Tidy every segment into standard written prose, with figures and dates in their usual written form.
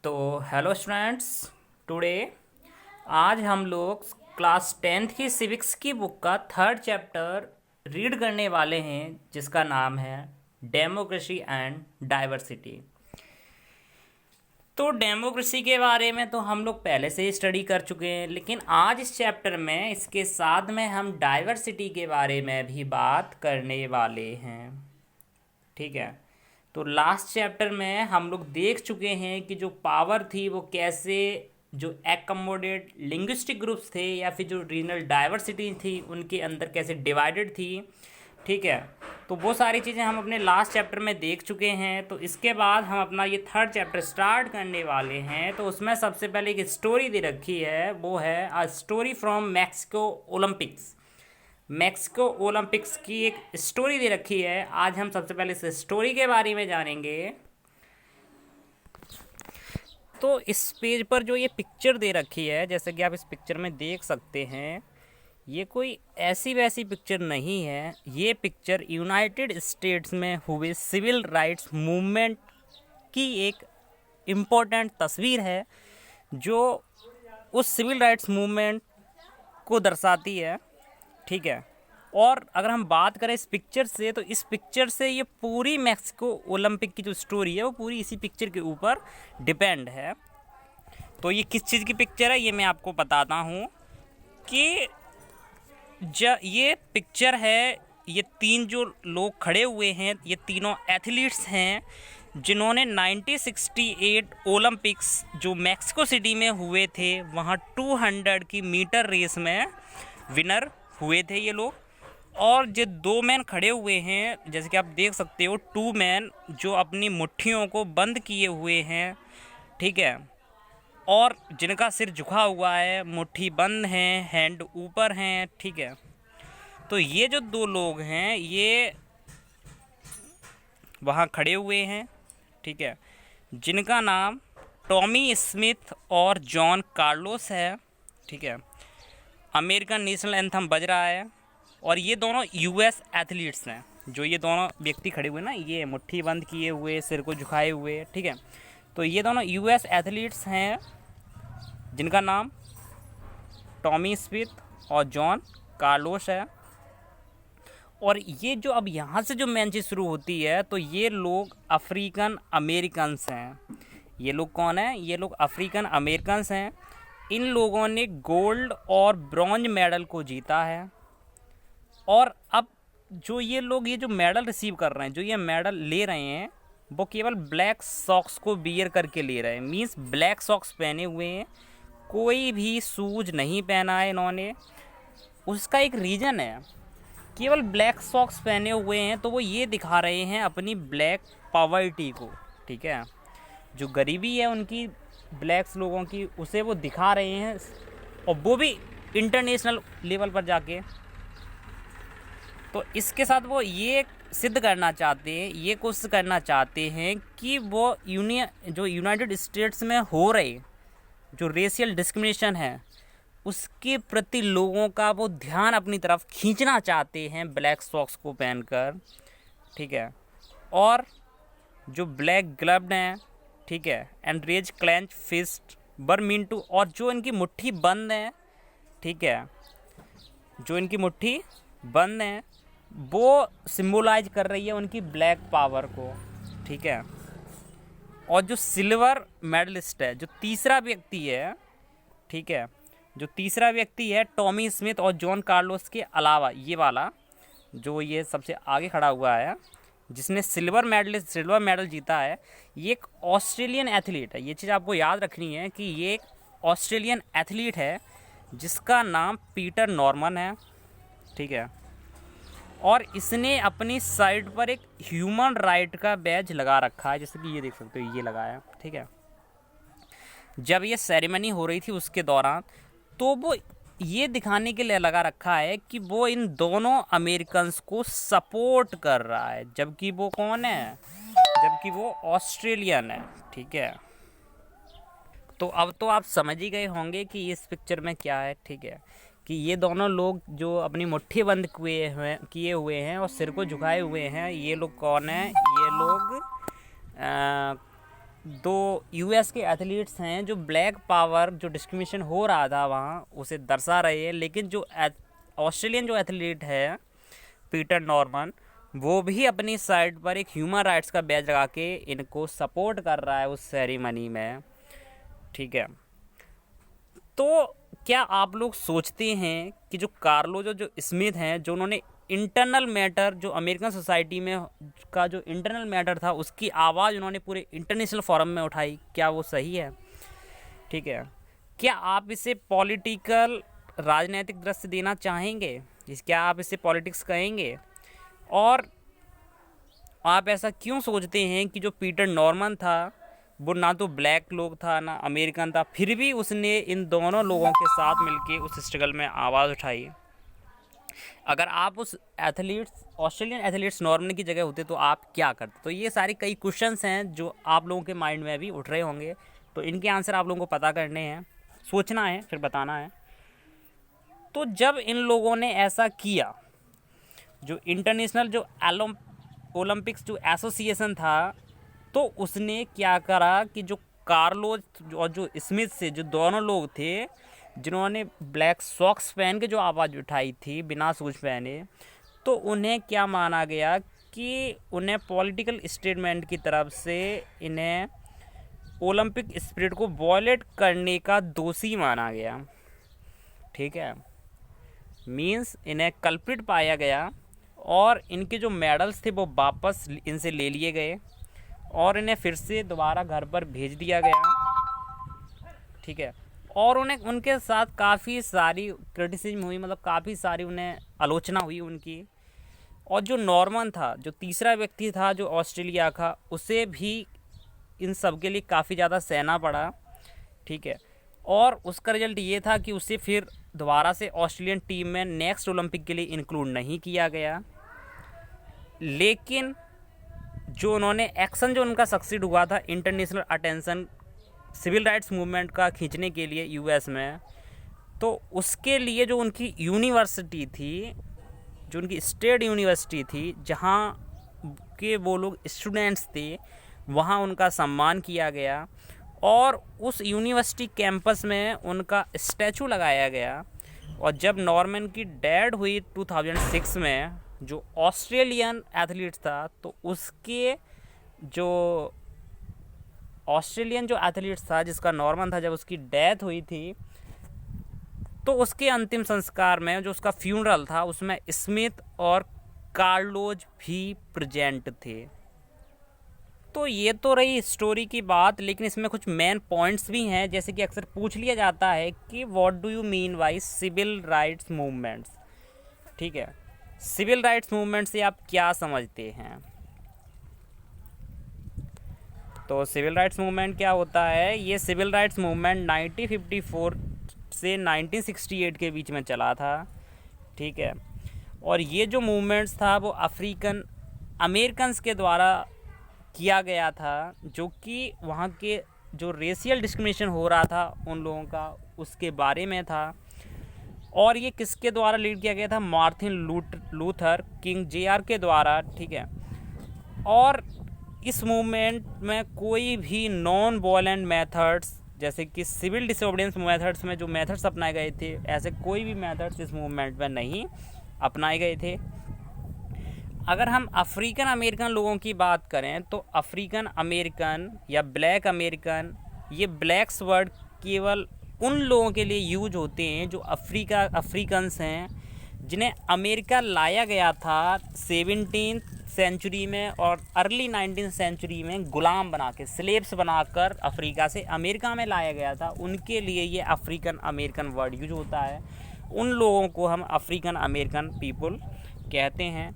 तो hello students. Today आज हम लोग क्लास टेंथ की सिविक्स की बुक का थर्ड चैप्टर रीड करने वाले हैं, जिसका नाम है डेमोक्रेसी एंड डाइवर्सिटी। तो डेमोक्रेसी के बारे में तो हम लोग पहले से ही स्टडी कर चुके हैं, लेकिन आज इस चैप्टर में इसके साथ में हम डाइवर्सिटी के बारे में भी बात करने वाले हैं। ठीक है। तो लास्ट चैप्टर में हम लोग देख चुके हैं कि जो पावर थी वो कैसे जो एकमोडेट लिंग्विस्टिक ग्रुप्स थे या फिर जो रीजनल डाइवर्सिटी थी उनके अंदर कैसे डिवाइडेड थी। ठीक है। तो वो सारी चीज़ें हम अपने लास्ट चैप्टर में देख चुके हैं। तो इसके बाद हम अपना ये थर्ड चैप्टर स्टार्ट करने वाले हैं। तो उसमें सबसे पहले एक स्टोरी दे रखी है, वो है a story from Mexico Olympics. Mexico Olympics की एक स्टोरी दे रखी है। आज हम सबसे पहले इस स्टोरी के बारे में जानेंगे। तो इस पेज पर जो ये पिक्चर दे रखी है, जैसे कि आप इस पिक्चर में देख सकते हैं, ये कोई ऐसी वैसी पिक्चर नहीं है। ये पिक्चर यूनाइटेड स्टेट्स में हुए सिविल राइट्स मूवमेंट की एक इम्पोर्टेंट तस्वीर है, जो उस सिविल राइट्स मूवमेंट को दर्शाती है। ठीक है। और अगर हम बात करें इस पिक्चर से, तो इस पिक्चर से ये पूरी मैक्सिको ओलंपिक की जो स्टोरी है वो पूरी इसी पिक्चर के ऊपर डिपेंड है। तो ये किस चीज़ की पिक्चर है ये मैं आपको बताता हूँ कि ये पिक्चर है, ये तीन जो लोग खड़े हुए हैं ये तीनों एथलीट्स हैं, जिन्होंने 1968 ओलंपिक्स जो मैक्सिको सिटी में हुए थे वहाँ 200 की मीटर रेस में विनर हुए थे ये लोग। और जो दो मैन खड़े हुए हैं, जैसे कि आप देख सकते हो, टू मैन जो अपनी मुट्ठियों को बंद किए हुए हैं। ठीक है। और जिनका सिर झुका हुआ है, मुट्ठी बंद हैं, हैंड ऊपर हैं। ठीक है। तो ये जो दो लोग हैं ये वहाँ खड़े हुए हैं। ठीक है। जिनका नाम टॉमी स्मिथ और जॉन कार्लोस है। ठीक है। अमेरिकन नेशनल एंथम बज रहा है और ये दोनों यूएस एथलीट्स हैं। जो ये दोनों व्यक्ति खड़े हुए ना, ये मुट्ठी बंद किए हुए, सिर को झुकाए हुए। ठीक है। तो ये दोनों यूएस एथलीट्स हैं, जिनका नाम टॉमी स्मिथ और जॉन कार्लोस है। और ये जो अब यहाँ से जो मेन चीज़ शुरू होती है, तो ये लोग अफ्रीकन अमेरिकन्स हैं। ये लोग कौन हैं? ये लोग अफ्रीकन अमेरिकन्स हैं। इन लोगों ने गोल्ड और ब्रॉन्ज मेडल को जीता है। और अब जो ये लोग ये जो मेडल रिसीव कर रहे हैं, जो ये मेडल ले रहे हैं, वो केवल ब्लैक सॉक्स को बियर करके ले रहे हैं। मींस ब्लैक सॉक्स पहने हुए हैं, कोई भी शूज नहीं पहना है इन्होंने। उसका एक रीज़न है, केवल ब्लैक सॉक्स पहने हुए हैं तो वो ये दिखा रहे हैं अपनी ब्लैक पॉवर्टी को। ठीक है। जो गरीबी है उनकी, ब्लैक्स लोगों की, उसे वो दिखा रहे हैं, और वो भी इंटरनेशनल लेवल पर जाके। तो इसके साथ वो ये सिद्ध करना चाहते हैं, ये कोशिश करना चाहते हैं कि वो यूनाइटेड स्टेट्स में हो रहे जो रेशियल डिस्क्रिमिनेशन है उसके प्रति लोगों का वो ध्यान अपनी तरफ खींचना चाहते हैं ब्लैक सॉक्स को पहनकर। ठीक है। और जो ब्लैक ग्लव्ड हैं, ठीक है, and raise clench fist were mean to, और जो इनकी मुट्ठी बंद है, ठीक है, जो इनकी मुट्ठी बंद है वो सिम्बोलाइज कर रही है उनकी ब्लैक पावर को। ठीक है। और जो सिल्वर मेडलिस्ट है, जो तीसरा व्यक्ति है, ठीक है, जो तीसरा व्यक्ति है टॉमी स्मिथ और जॉन कार्लोस के अलावा, ये वाला जो ये सबसे आगे खड़ा हुआ है जिसने सिल्वर मेडल जीता है, ये एक ऑस्ट्रेलियन एथलीट है। ये चीज़ आपको याद रखनी है कि ये एक ऑस्ट्रेलियन एथलीट है जिसका नाम पीटर नॉर्मन है। ठीक है। और इसने अपनी साइड पर एक ह्यूमन राइट का बैज लगा रखा है, जैसे कि ये देख सकते हो, ये लगाया। ठीक है। जब ये सेरेमनी हो रही थी उसके दौरान, तो वो ये दिखाने के लिए लगा रखा है कि वो इन दोनों अमेरिकन्स को सपोर्ट कर रहा है, जबकि वो कौन है? जबकि वो ऑस्ट्रेलियन है। ठीक है। तो अब तो आप समझ ही गए होंगे कि इस पिक्चर में क्या है। ठीक है। कि ये दोनों लोग जो अपनी मुट्ठी बंद किए हुए हैं और सिर को झुकाए हुए हैं, ये लोग कौन हैं? ये लोग दो यूएस के एथलीट्स हैं जो ब्लैक पावर जो डिस्क्रिमिनेशन हो रहा था वहाँ उसे दर्शा रहे हैं, लेकिन जो ऑस्ट्रेलियन जो एथलीट है पीटर नॉर्मन, वो भी अपनी साइड पर एक ह्यूमन राइट्स का बैज लगा के इनको सपोर्ट कर रहा है उस सेरेमनी में। ठीक है, तो क्या आप लोग सोचते हैं कि जो कार्लो जो स्मिथ हैं, जो उन्होंने इंटरनल मैटर जो अमेरिकन सोसाइटी में का जो इंटरनल मैटर था उसकी आवाज़ उन्होंने पूरे इंटरनेशनल फोरम में उठाई, क्या वो सही है? ठीक है, क्या आप इसे पॉलिटिकल राजनीतिक दृष्टि देना चाहेंगे? क्या आप इसे पॉलिटिक्स कहेंगे? और आप ऐसा क्यों सोचते हैं कि जो पीटर नॉर्मन था वो ना तो ब्लैक लोग था ना अमेरिकन था, फिर भी उसने इन दोनों लोगों के साथ मिलके उस स्ट्रगल में आवाज़ उठाई? अगर आप उस ऑस्ट्रेलियन एथलीट्स नॉर्मन की जगह होते तो आप क्या करते? तो ये सारे कई क्वेश्चंस हैं जो आप लोगों के माइंड में भी उठ रहे होंगे, तो इनके आंसर आप लोगों को पता करने हैं, सोचना है, फिर बताना है। तो जब इन लोगों ने ऐसा किया, जो इंटरनेशनल जो ओलंपिक्स जो एसोसिएशन था, तो उसने क्या करा कि जो कार्लोस और जो स्मिथ से जो दोनों लोग थे जिन्होंने ब्लैक सॉक्स पहन के जो आवाज़ उठाई थी बिना शूज पहने, तो उन्हें क्या माना गया कि उन्हें पॉलिटिकल स्टेटमेंट की तरफ से इन्हें ओलंपिक स्पिरिट को वॉयलेट करने का दोषी माना गया। ठीक है, मींस इन्हें कल्प्रिट पाया गया और इनके जो मेडल्स थे वो वापस इनसे ले लिए गए और इन्हें फिर से दोबारा घर पर भेज दिया गया। ठीक है, और उन्हें उनके साथ काफ़ी सारी क्रिटिसिज्म हुई, मतलब काफ़ी सारी उन्हें आलोचना हुई उनकी। और जो नॉर्मन था, जो तीसरा व्यक्ति था जो ऑस्ट्रेलिया का, उसे भी इन सब के लिए काफ़ी ज़्यादा सहना पड़ा। ठीक है, और उसका रिजल्ट ये था कि उसे फिर दोबारा से ऑस्ट्रेलियन टीम में नेक्स्ट ओलंपिक के लिए इंक्लूड नहीं किया गया। लेकिन जो उन्होंने एक्शन जो उनका सक्सीड हुआ था international attention civil rights movement का खींचने के लिए यूएस में, तो उसके लिए जो उनकी यूनिवर्सिटी थी, जो उनकी स्टेट यूनिवर्सिटी थी जहाँ के वो लोग स्टूडेंट्स थे, वहाँ उनका सम्मान किया गया और उस यूनिवर्सिटी कैंपस में उनका स्टैचू लगाया गया। और जब नॉर्मन की डेथ हुई 2006 में, जो ऑस्ट्रेलियन एथलीट था, तो उसके जो ऑस्ट्रेलियन जो एथलीट था जिसका नॉर्मन था, जब उसकी डेथ हुई थी तो उसके अंतिम संस्कार में जो उसका फ्यूनरल था उसमें स्मिथ और कार्लोज भी प्रेजेंट थे। तो ये तो रही स्टोरी की बात, लेकिन इसमें कुछ मेन पॉइंट्स भी हैं, जैसे कि अक्सर पूछ लिया जाता है कि what do you mean by civil rights movements. ठीक है, सिविल राइट्स मूवमेंट से आप क्या समझते हैं? तो सिविल राइट्स मूवमेंट क्या होता है? ये सिविल राइट्स मूवमेंट 1954 से 1968 के बीच में चला था। ठीक है, और ये जो मूवमेंट्स था वो अफ्रीकन अमेरिकन्स के द्वारा किया गया था, जो कि वहाँ के जो रेशियल डिस्क्रिमिनेशन हो रहा था उन लोगों का, उसके बारे में था। और ये किसके द्वारा लीड किया गया था? मार्टिन लूथर किंग JR के द्वारा। ठीक है, और इस मूवमेंट में कोई भी नॉन वॉयलेंट मेथड्स, जैसे कि सिविल डिसोबीडियंस मेथड्स में जो मेथड्स अपनाए गए थे, ऐसे कोई भी मेथड्स इस मूवमेंट में नहीं अपनाए गए थे। अगर हम अफ्रीकन अमेरिकन लोगों की बात करें तो अफ्रीकन अमेरिकन या ब्लैक अमेरिकन, ये ब्लैक्स वर्ड केवल उन लोगों के लिए यूज होते हैं जो अफ्रीकन्स हैं, जिन्हें अमेरिका लाया गया था 17th सेंचुरी में और अर्ली 19th सेंचुरी में गुलाम बना के, स्लेव्स बनाकर अफ्रीका से अमेरिका में लाया गया था। उनके लिए ये अफ्रीकन अमेरिकन वर्ड यूज होता है। उन लोगों को हम अफ्रीकन अमेरिकन पीपल कहते हैं।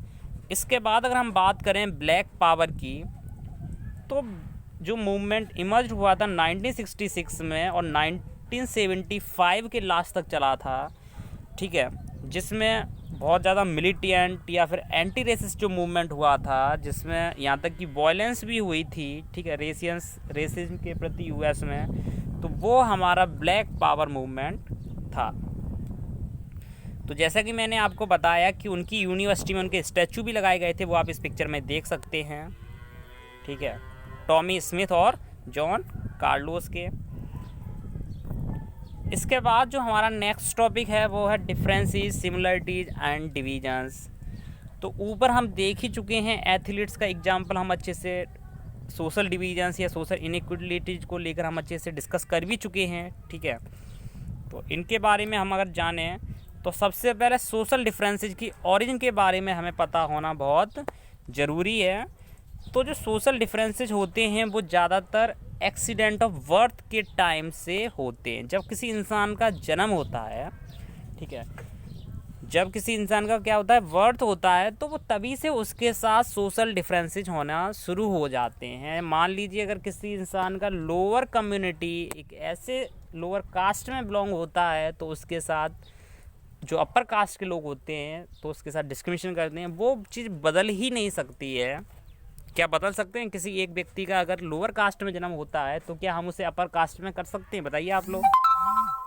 इसके बाद अगर हम बात करें ब्लैक पावर की, तो जो मूवमेंट इमर्ज हुआ था 1966 में और 1975 के लास्ट तक चला था। ठीक है, जिसमें बहुत ज़्यादा मिलिटेंट या फिर एंटी रेसिस्ट जो मूवमेंट हुआ था, जिसमें यहाँ तक कि वायलेंस भी हुई थी। ठीक है, रेसिज्म के प्रति यूएस में, तो वो हमारा ब्लैक पावर मूवमेंट था। तो जैसा कि मैंने आपको बताया कि उनकी यूनिवर्सिटी में उनके स्टैचू भी लगाए गए थे, वो आप इस पिक्चर में देख सकते हैं। ठीक है, टॉमी स्मिथ और जॉन कार्लोस के। इसके बाद जो हमारा नेक्स्ट टॉपिक है वो है डिफरेंसेस, सिमिलरिटीज़ एंड डिवीजन्स। तो ऊपर हम देख ही चुके हैं एथलीट्स का एग्जांपल, हम अच्छे से सोशल डिवीजन्स या सोशल इनइक्वलिटीज़ को लेकर हम अच्छे से डिस्कस कर भी चुके हैं, ठीक है। तो इनके बारे में हम अगर जानें तो सबसे पहले सोशल डिफरेंसेस की ओरिजिन के बारे में हमें पता होना बहुत ज़रूरी है। तो जो सोशल डिफरेंसेस होते हैं वो ज़्यादातर एक्सीडेंट ऑफ बर्थ के टाइम से होते हैं। जब किसी इंसान का जन्म होता है, ठीक है, जब किसी इंसान का क्या होता है, बर्थ होता है, तो वो तभी से उसके साथ सोशल डिफरेंसेस होना शुरू हो जाते हैं। मान लीजिए अगर किसी इंसान का लोअर कम्युनिटी एक ऐसे लोअर कास्ट में बिलोंग होता है तो उसके साथ जो अपर कास्ट के लोग होते हैं तो उसके साथ डिस्क्रिमिनेशन करते हैं। वो चीज़ बदल ही नहीं सकती है। क्या बदल सकते हैं? किसी एक व्यक्ति का अगर लोअर कास्ट में जन्म होता है तो क्या हम उसे अपर कास्ट में कर सकते हैं? बताइए आप लोग,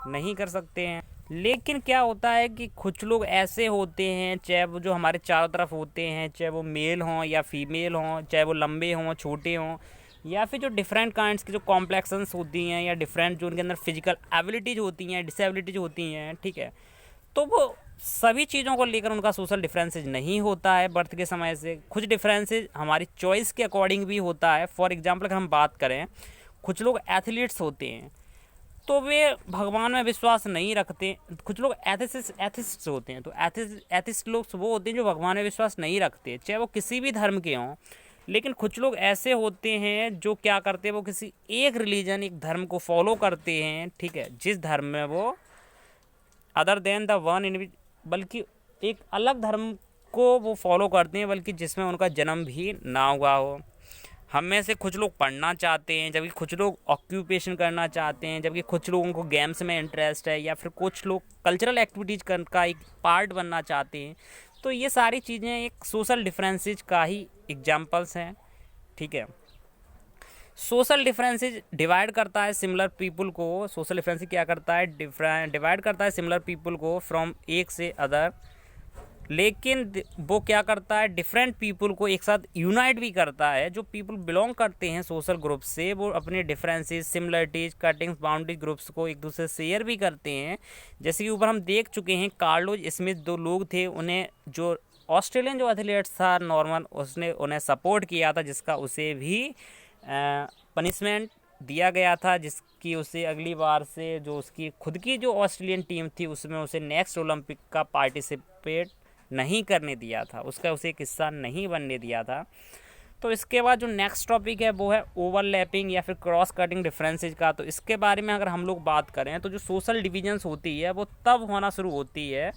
नहीं कर सकते हैं। लेकिन क्या होता है कि कुछ लोग ऐसे होते हैं, चाहे वो जो हमारे चारों तरफ होते हैं, चाहे वो मेल हों या फीमेल हों, चाहे वो लंबे हों छोटे हों, या फिर जो डिफरेंट काइंड्स की जो कॉम्प्लेक्शंस होती हैं या डिफरेंट जो उनके अंदर फिजिकल एबिलिटीज़ होती हैं, डिसेबिलिटीज़ होती हैं, ठीक है, तो वो सभी चीज़ों को लेकर उनका सोशल डिफरेंसेज नहीं होता है बर्थ के समय से। कुछ डिफरेंसेज हमारी चॉइस के अकॉर्डिंग भी होता है। फॉर एग्जांपल अगर हम बात करें, कुछ लोग एथलीट्स होते हैं तो वे भगवान में विश्वास नहीं रखते। कुछ लोग एथिस्ट्स होते हैं, तो एथिस्ट लोग वो होते हैं जो भगवान में विश्वास नहीं रखते, चाहे वो किसी भी धर्म के हों। लेकिन कुछ लोग ऐसे होते हैं जो क्या करते हैं, वो किसी एक रिलीजन, एक धर्म को फॉलो करते हैं, ठीक है, जिस धर्म में वो other than the one in, बल्कि एक अलग धर्म को वो फॉलो करते हैं, बल्कि जिसमें उनका जन्म भी ना हुआ हो। हम में से कुछ लोग पढ़ना चाहते हैं, जबकि कुछ लोग ऑक्यूपेशन करना चाहते हैं, जबकि कुछ लोगों को गेम्स में इंटरेस्ट है, या फिर कुछ लोग कल्चरल एक्टिविटीज़ का एक पार्ट बनना चाहते हैं। तो ये सारी चीज़ें एक सोशल डिफरेंसेस का ही एग्जांपल्स हैं, ठीक है। सोशल डिफरेंसेस डिवाइड करता है सिमिलर पीपल को। सोशल डिफरेंसेस क्या करता है? डिवाइड करता है सिमिलर पीपल को फ्रॉम एक से अदर। लेकिन वो क्या करता है, डिफरेंट पीपल को एक साथ यूनाइट भी करता है। जो पीपल बिलोंग करते हैं सोशल ग्रुप से, वो अपने differences, similarities, cuttings, boundary groups को एक दूसरे से शेयर भी करते हैं। जैसे कि ऊपर हम देख चुके हैं, कार्लोस स्मिथ दो लोग थे, उन्हें जो ऑस्ट्रेलियन जो एथलीट्स था नॉर्मन, उसने उन्हें सपोर्ट किया था, जिसका उसे भी पनिशमेंट दिया गया था, जिसकी उसे अगली बार से जो उसकी खुद की जो ऑस्ट्रेलियन टीम थी उसमें उसे नेक्स्ट ओलंपिक का पार्टिसिपेट नहीं करने दिया था, उसका उसे एक हिस्सा नहीं बनने दिया था। तो इसके बाद जो नेक्स्ट टॉपिक है वो है ओवरलैपिंग या फिर क्रॉस कटिंग डिफरेंसेज का। तो इसके बारे में अगर हम लोग बात करें तो जो सोशल डिविजन्स होती है वो तब होना शुरू होती है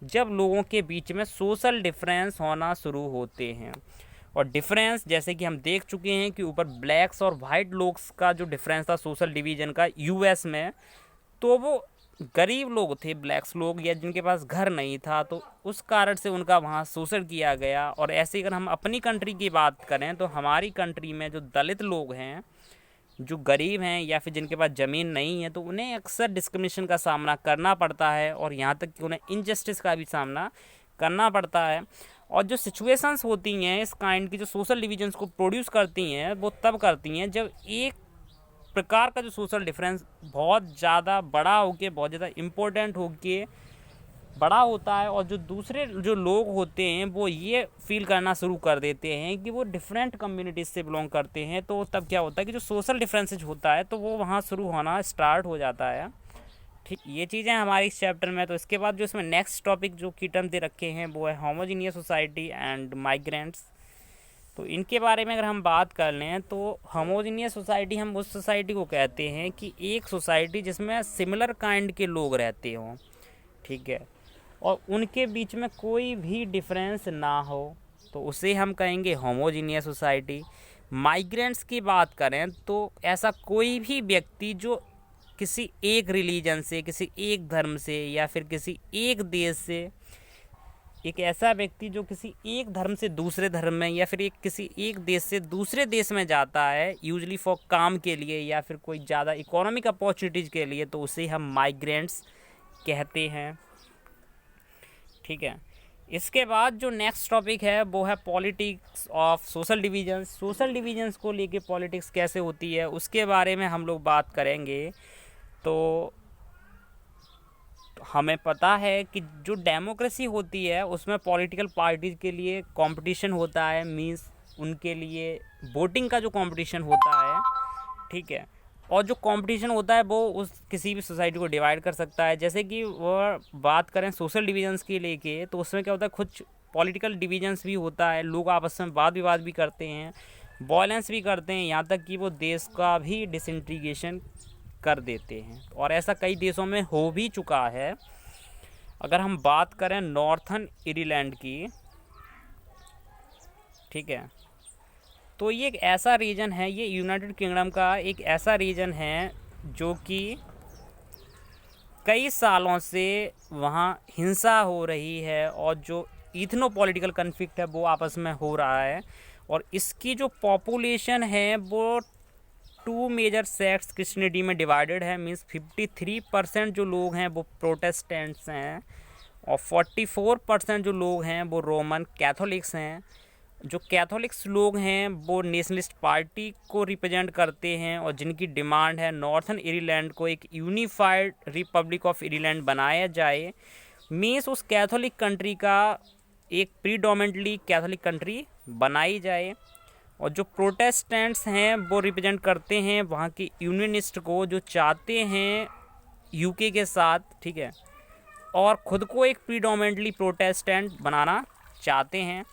जब लोगों के बीच में सोशल डिफरेंस होना शुरू होते हैं। और डिफरेंस जैसे कि हम देख चुके हैं कि ऊपर ब्लैक्स और वाइट लोग्स का जो डिफरेंस था सोशल डिवीजन का यूएस में, तो वो गरीब लोग थे, ब्लैक्स लोग, या जिनके पास घर नहीं था, तो उस कारण से उनका वहाँ शोषण किया गया। और ऐसे अगर हम अपनी कंट्री की बात करें तो हमारी कंट्री में जो दलित लोग हैं, जो गरीब हैं या फिर जिनके पास ज़मीन नहीं है, तो उन्हें अक्सर डिस्क्रिमिनेशन का सामना करना पड़ता है, और यहाँ तक कि उन्हें इनजस्टिस का भी सामना करना पड़ता है। और जो सिचुएशंस होती हैं इस काइंड की, जो सोशल डिविजन्स को प्रोड्यूस करती हैं, वो तब करती हैं जब एक प्रकार का जो सोशल डिफरेंस बहुत ज़्यादा बड़ा होके, बहुत ज़्यादा इम्पोर्टेंट होके बड़ा होता है, और जो दूसरे जो लोग होते हैं वो ये फील करना शुरू कर देते हैं कि वो डिफरेंट कम्युनिटीज़ से बिलोंग करते हैं। तो तब क्या होता है कि जो सोशल डिफरेंसेज होता है तो वो वहाँ शुरू होना स्टार्ट हो जाता है, ठीक। ये चीज़ें हमारे इस चैप्टर में। तो इसके बाद जो इसमें नेक्स्ट टॉपिक जो की टर्म दे रखे हैं वो है होमोजीनियस सोसाइटी एंड माइग्रेंट्स। तो इनके बारे में अगर हम बात कर लें तो होमोजीनियस सोसाइटी, हम उस सोसाइटी को कहते हैं कि एक सोसाइटी जिसमें सिमिलर काइंड के लोग रहते हों, ठीक है, और उनके बीच में कोई भी डिफरेंस ना हो, तो उसे हम कहेंगे होमोजीनियस सोसाइटी। माइग्रेंट्स की बात करें तो ऐसा कोई भी व्यक्ति जो किसी एक रिलीजन से, किसी एक धर्म से, या फिर किसी एक देश से, एक ऐसा व्यक्ति जो किसी एक धर्म से दूसरे धर्म में, या फिर किसी एक देश से दूसरे देश में जाता है, यूजली फॉर काम के लिए या फिर कोई ज़्यादा इकोनॉमिक अपॉर्चुनिटीज़ के लिए, तो उसे हम माइग्रेंट्स कहते हैं, ठीक है। इसके बाद जो नेक्स्ट टॉपिक है वो है politics of social divisions. Social divisions को लेके पॉलिटिक्स कैसे होती है उसके बारे में हम लोग बात करेंगे। तो हमें पता है कि जो डेमोक्रेसी होती है उसमें पॉलिटिकल पार्टीज के लिए कंपटीशन होता है, मींस उनके लिए वोटिंग का जो कंपटीशन होता है, ठीक है। और जो कंपटीशन होता है वो उस किसी भी सोसाइटी को डिवाइड कर सकता है। जैसे कि वह बात करें सोशल डिवीजन्स के लेके, तो उसमें क्या होता है, कुछ पॉलिटिकल डिवीजन्स भी होता है, लोग आपस में वाद विवाद भी करते हैं, वॉयलेंस भी करते हैं, यहाँ तक कि वो देश का भी डिसइंटीग्रेशन कर देते हैं। और ऐसा कई देशों में हो भी चुका है। अगर हम बात करें नॉर्थर्न आयरलैंड की, ठीक है, तो ये एक ऐसा रीजन है, ये यूनाइटेड किंगडम का एक ऐसा रीजन है जो कि कई सालों से वहाँ हिंसा हो रही है और जो इथनो पॉलिटिकल कन्फ्लिक्ट है वो आपस में हो रहा है। और इसकी जो पॉपुलेशन है वो 2 मेजर सेक्ट्स क्रिश्चियनिटी में डिवाइडेड है, मीन्स 53% जो लोग हैं वो प्रोटेस्टेंट्स हैं और 44% जो लोग हैं वो रोमन कैथोलिक्स हैं। जो कैथोलिक्स लोग हैं वो नेशनलिस्ट पार्टी को रिप्रेजेंट करते हैं और जिनकी डिमांड है नॉर्थर्न आयरलैंड को एक यूनिफाइड रिपब्लिक ऑफ आयरलैंड बनाया जाए, मीन्स उस कैथोलिक कंट्री का एक प्रीडोमिनेंटली कैथोलिक कंट्री बनाई जाए। और जो प्रोटेस्टेंट्स हैं वो रिप्रेजेंट करते हैं वहाँ के यूनियनिस्ट को, जो चाहते हैं यूके के साथ, ठीक है, और ख़ुद को एक प्रीडोमिनेंटली प्रोटेस्टेंट बनाना चाहते हैं।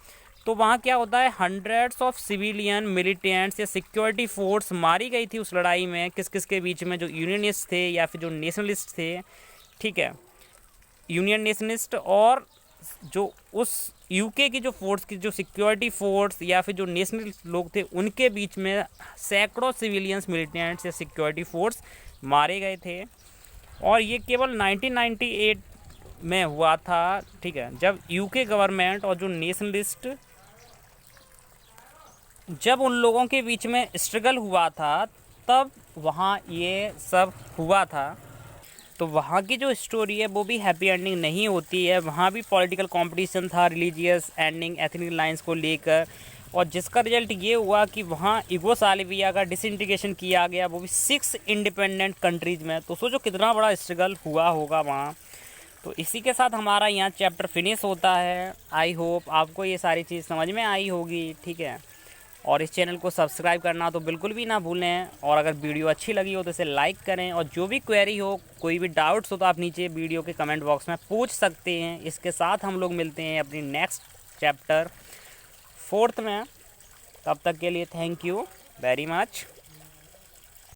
तो वहाँ क्या होता है, हंड्रेड्स ऑफ सिविलियन मिलिटेंट्स या सिक्योरिटी फोर्स मारी गई थी उस लड़ाई में। किस किस के बीच में, जो यूनियनिस्ट थे या फिर जो नेशनलिस्ट थे, ठीक है, यूनियन नेशनलिस्ट और जो उस यूके की जो फोर्स की जो सिक्योरिटी फोर्स या फिर जो नेशनल लोग थे उनके बीच में सैकड़ों सिविलियंस मिलिटेंट्स या सिक्योरिटी फोर्स मारे गए थे। और ये केवल 1998 में हुआ था, ठीक है, जब यूके गवर्नमेंट और जो नेशनलिस्ट, जब उन लोगों के बीच में स्ट्रगल हुआ था तब वहाँ ये सब हुआ था। तो वहाँ की जो स्टोरी है वो भी हैप्पी एंडिंग नहीं होती है, वहाँ भी पॉलिटिकल कंपटीशन था रिलीजियस एंडिंग एथनिक लाइंस को लेकर, और जिसका रिजल्ट ये हुआ कि वहाँ यूगोस्लाविया का डिसइंटीग्रेशन किया गया, वो भी 6 इंडिपेंडेंट कंट्रीज़ में। तो सोचो कितना बड़ा स्ट्रगल हुआ होगा वहाँ। तो इसी के साथ हमारा यहाँ चैप्टर फिनिश होता है। आई होप आपको ये सारी चीज़ समझ में आई होगी, ठीक है। और इस चैनल को सब्सक्राइब करना तो बिल्कुल भी ना भूलें। और अगर वीडियो अच्छी लगी हो तो इसे लाइक करें, और जो भी क्वेरी हो, कोई भी डाउट्स हो तो आप नीचे वीडियो के कमेंट बॉक्स में पूछ सकते हैं। इसके साथ हम लोग मिलते हैं अपनी नेक्स्ट चैप्टर 4th में। तब तक के लिए थैंक यू वेरी मच।